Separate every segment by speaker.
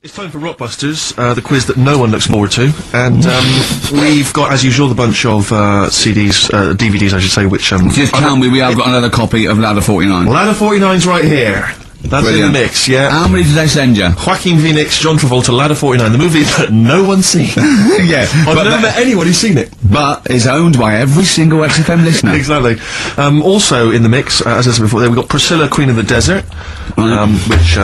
Speaker 1: It's time for Rockbusters, the quiz that no one looks forward to, and we've got, as usual, the bunch of CDs, DVDs, I should say, which
Speaker 2: just tell me we have got another copy of Ladder 49.
Speaker 1: Ladder 49's right here. That's
Speaker 2: Brilliant.
Speaker 1: In the mix, yeah.
Speaker 2: How many did they send you?
Speaker 1: Joaquin Phoenix, John Travolta, Ladder 49, the movie that no one's seen.
Speaker 2: Yeah,
Speaker 1: I've never met anyone who's seen it.
Speaker 2: But it's owned by every single XFM listener.
Speaker 1: Exactly. Also in the mix, as I said before, we've got Priscilla, Queen of the Desert, which,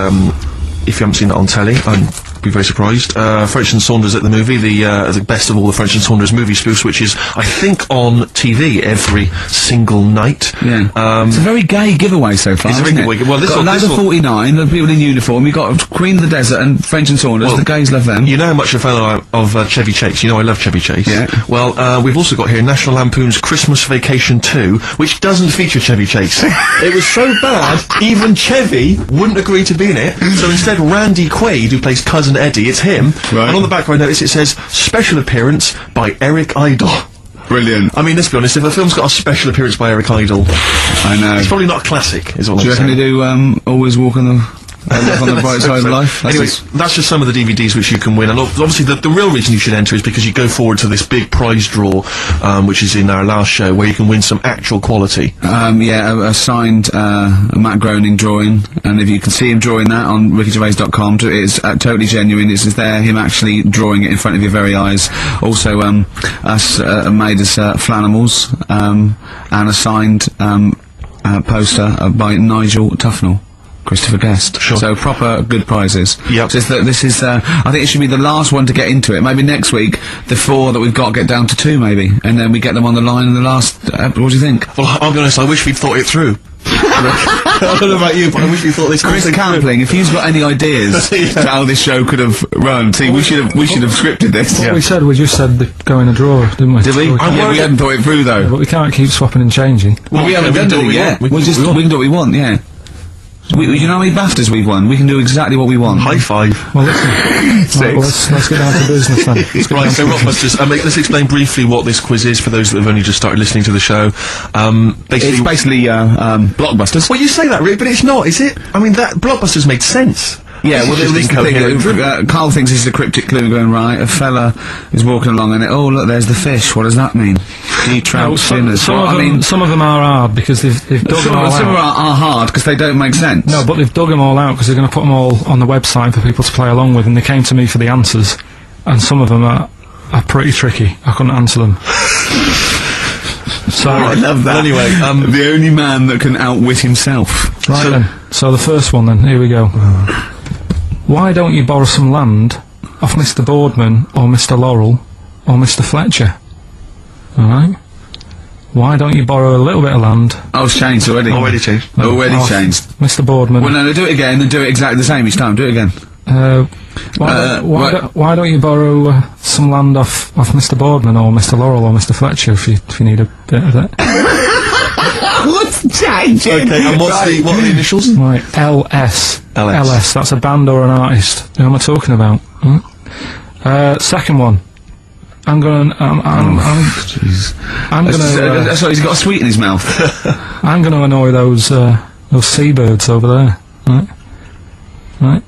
Speaker 1: if you haven't seen it on telly, I'd be very surprised. French and Saunders at the movie, the best of all the French and Saunders movie spoofs, which is, I think, on TV every single night.
Speaker 2: Yeah. It's a very gay giveaway so far,
Speaker 1: it's a very
Speaker 2: isn't it?
Speaker 1: Well, this
Speaker 2: got Ladder 49, the people in uniform, you've got Queen of the Desert and French and Saunders, well, the gays love them.
Speaker 1: You know how much a fan of Chevy Chase, you know I love Chevy Chase.
Speaker 2: Yeah.
Speaker 1: Well, we've also got here National Lampoon's Christmas Vacation 2, which doesn't feature Chevy Chase. It was so bad, even Chevy wouldn't agree to be in it, so instead Randy Quaid, who plays Cousin Eddie, it's him.
Speaker 2: Right.
Speaker 1: And on the back I notice it says, special appearance by Eric Idle.
Speaker 2: Brilliant.
Speaker 1: I mean, let's be honest, if a film's got a special appearance by Eric Idle,
Speaker 2: I know.
Speaker 1: it's probably not a classic, is what
Speaker 2: Do you
Speaker 1: I'm
Speaker 2: reckon
Speaker 1: saying.
Speaker 2: they do, Always Walk on the... on the bright side of life.
Speaker 1: Anyway, that's just some of the DVDs which you can win, and obviously the real reason you should enter is because you go forward to this big prize draw, which is in our last show, where you can win some actual quality.
Speaker 2: Yeah, a signed Matt Groening drawing, and if you can see him drawing that on rickygervais.com, it's totally genuine. It's just there, him actually drawing it in front of your very eyes. Also, us made us Flanimals, and a signed poster by Nigel Tufnell. Christopher Guest.
Speaker 1: Sure.
Speaker 2: So proper good prizes.
Speaker 1: Yep.
Speaker 2: Just that this is, I think it should be the last one to get into it. Maybe next week, the 4 that we've got get down to 2 maybe, and then we get them on the line in the last, what do you think?
Speaker 1: Well, I'll be honest, I wish we'd thought it through. I don't know about you, but I wish we thought this
Speaker 2: Chris Campling, if he's got any ideas to how this show could have run, see, we should have scripted this.
Speaker 3: What we just said go in a drawer, didn't we?
Speaker 2: Did we? Yeah, we hadn't thought it through though.
Speaker 3: Yeah, but we can't keep swapping and changing.
Speaker 2: Well, we haven't done it yet. We can do what we want, yeah. You know how many BAFTAs we've won? We can do exactly what we want.
Speaker 1: High five.
Speaker 3: Well, listen. Right, well, let's get down to business then.
Speaker 1: Right, so Rockbusters, let's explain briefly what this quiz is for those that have only just started listening to the show.
Speaker 2: It's basically Blockbusters.
Speaker 1: Well, you say that, Rick, but it's not, is it? I mean, that Blockbusters made sense.
Speaker 2: Yeah, well, this is the thing. Carl thinks this is a cryptic clue going, right, a fella is walking along and oh, look, there's the fish. What does that mean? Do you trout sinners?
Speaker 3: Some of them are hard because they've dug them all out.
Speaker 2: Some are hard because they don't make sense.
Speaker 3: No, but they've dug them all out because they're going to put them all on the website for people to play along with, and they came to me for the answers, and some of them are pretty tricky. I couldn't answer them. So
Speaker 2: I love that.
Speaker 1: Anyway,
Speaker 2: the only man that can outwit himself.
Speaker 3: Right then. So the first one then, here we go. Why don't you borrow some land off Mr. Boardman or Mr. Laurel or Mr. Fletcher? Alright? Why don't you borrow a little bit of land?
Speaker 2: Oh, it's changed already.
Speaker 1: Already changed.
Speaker 2: Already changed.
Speaker 3: Mr. Boardman.
Speaker 2: Well, no, do it again and do it exactly the same each time. Do it again.
Speaker 3: Why don't you borrow some land off Mr. Boardman or Mr. Laurel or Mr. Fletcher if you need a bit of it?
Speaker 2: What's changing?
Speaker 1: Okay, and what are the initials?
Speaker 3: Right, LS. LS, that's a band or an artist. Who am I talking about? Second one. I'm gonna,
Speaker 2: sorry, he's got a sweet in his mouth.
Speaker 3: I'm gonna annoy those seabirds over there. Right?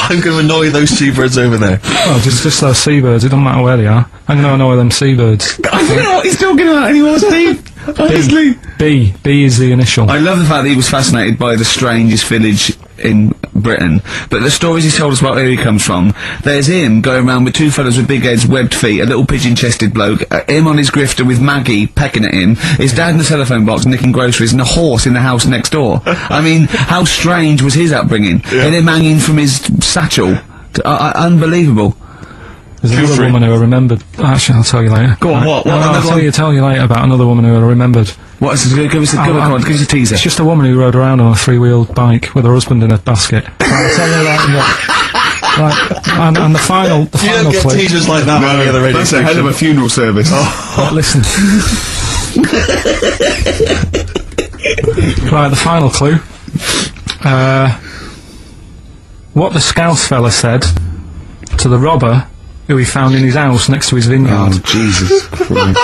Speaker 1: I'm going to annoy those seabirds over there.
Speaker 3: Oh, just those seabirds, it doesn't matter where they are. I'm going to annoy them seabirds.
Speaker 2: I don't know what he's talking about anymore, Steve. Honestly.
Speaker 3: B is the initial.
Speaker 2: I love the fact that he was fascinated by the strangest village in Britain, but the stories he's told us about where he comes from, there's him going around with 2 fellas with big heads, webbed feet, a little pigeon-chested bloke, him on his grifter with Maggie pecking at him, his dad in the telephone box nicking groceries, and a horse in the house next door. I mean, how strange was his upbringing? Yeah. And him hanging from his satchel. Unbelievable.
Speaker 3: There's another woman who I remembered. Actually, I'll tell you later.
Speaker 1: Go on, what?
Speaker 3: I'll tell you later about another woman who I remembered.
Speaker 2: What is it? Give us a teaser.
Speaker 3: It's just a woman who rode around on a 3-wheeled bike with her husband in a basket. I'll tell you that. Right, and the final
Speaker 1: you don't get
Speaker 3: clip.
Speaker 1: Teasers like that on the other radio
Speaker 2: That's a hell of a funeral service.
Speaker 3: Right, listen. Right, the final clue. What the Scouse fella said to the robber who he found in his house next to his vineyard.
Speaker 2: Oh, Jesus Christ.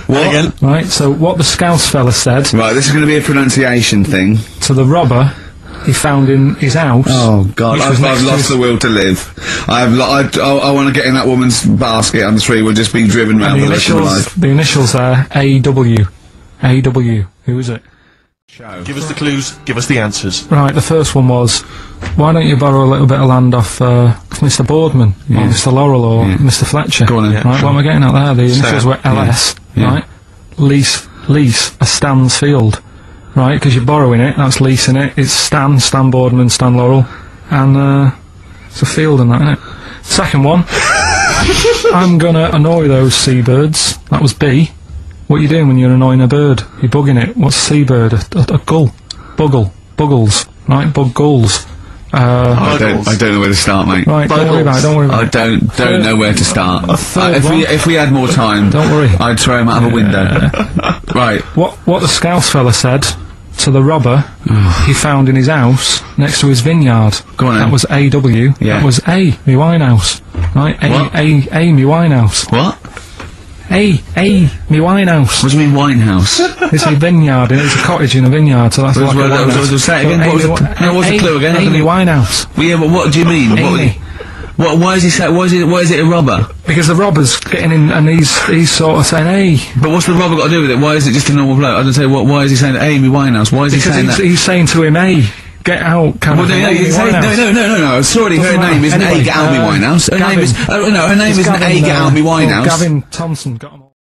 Speaker 2: What?
Speaker 1: Again?
Speaker 3: Right, so what the Scouse fella said...
Speaker 2: Right, this is going to be a pronunciation thing.
Speaker 3: ...to the robber he found in his house.
Speaker 2: Oh God,
Speaker 3: which was
Speaker 2: I've
Speaker 3: next to
Speaker 2: lost
Speaker 3: his-
Speaker 2: the will to live. I want to get in that woman's basket on the street. We're just being driven round
Speaker 3: the
Speaker 2: the rest of my
Speaker 3: initials,
Speaker 2: life.
Speaker 3: the initials there, AW. AW. Who is it?
Speaker 1: Give us the clues, give us the answers.
Speaker 3: Right, the first one was, why don't you borrow a little bit of land off Mr. Boardman, or Mr. Laurel, or Mr. Fletcher?
Speaker 2: Go on then.
Speaker 3: Right, what am I getting at there? The initials
Speaker 1: Stan.
Speaker 3: were LS,
Speaker 2: Yeah.
Speaker 3: right? Lease a Stan's field, right? Because you're borrowing it, that's leasing it. It's Stan Boardman, Stan Laurel, and it's a field and that, isn't it? Second one, I'm gonna annoy those seabirds. That was B. What are you doing when you're annoying a bird? You're bugging it. What's a seabird? A gull. Buggles. Right? Bug gulls.
Speaker 2: I don't know where to start, mate.
Speaker 3: Right, don't worry about it, don't worry about
Speaker 2: I
Speaker 3: it.
Speaker 2: don't know where to start.
Speaker 3: third one.
Speaker 2: If we had more time,
Speaker 3: Don't worry.
Speaker 2: I'd throw him out of a window. Right.
Speaker 3: What the Scouse fella said to the robber he found in his house next to his vineyard.
Speaker 2: Go on then.
Speaker 3: That was AW.
Speaker 2: Yeah.
Speaker 3: That was A, me Winehouse. Right?
Speaker 2: What?
Speaker 3: A, me Winehouse.
Speaker 2: What?
Speaker 3: A, me Winehouse.
Speaker 2: What do you mean winehouse?
Speaker 3: It's a vineyard, and it's a cottage in a vineyard, so that's like a winehouse.
Speaker 2: Say it again. What was the clue again?
Speaker 3: Amy Winehouse.
Speaker 2: Well, yeah, but what do you mean?
Speaker 3: Amy.
Speaker 2: Why is he say? Why is it a robber?
Speaker 3: Because the robber's getting in, and he's sort of saying, hey.
Speaker 2: But what's the robber got to do with it? Why is it just a normal bloke? I don't say. Why is he saying Amy Winehouse? Why is he saying that?
Speaker 3: He's saying to him, hey, get out, kind
Speaker 2: Well,
Speaker 3: of thing, Amy Winehouse.
Speaker 2: no. Sorry, her
Speaker 3: Doesn't
Speaker 2: name
Speaker 3: matter.
Speaker 2: isn't
Speaker 3: Anyway,
Speaker 2: A. Get Out Me Winehouse. Her name
Speaker 3: Gavin.
Speaker 2: is. Her name isn't A. Get Out Me Winehouse.
Speaker 3: Gavin Thompson got 'em all.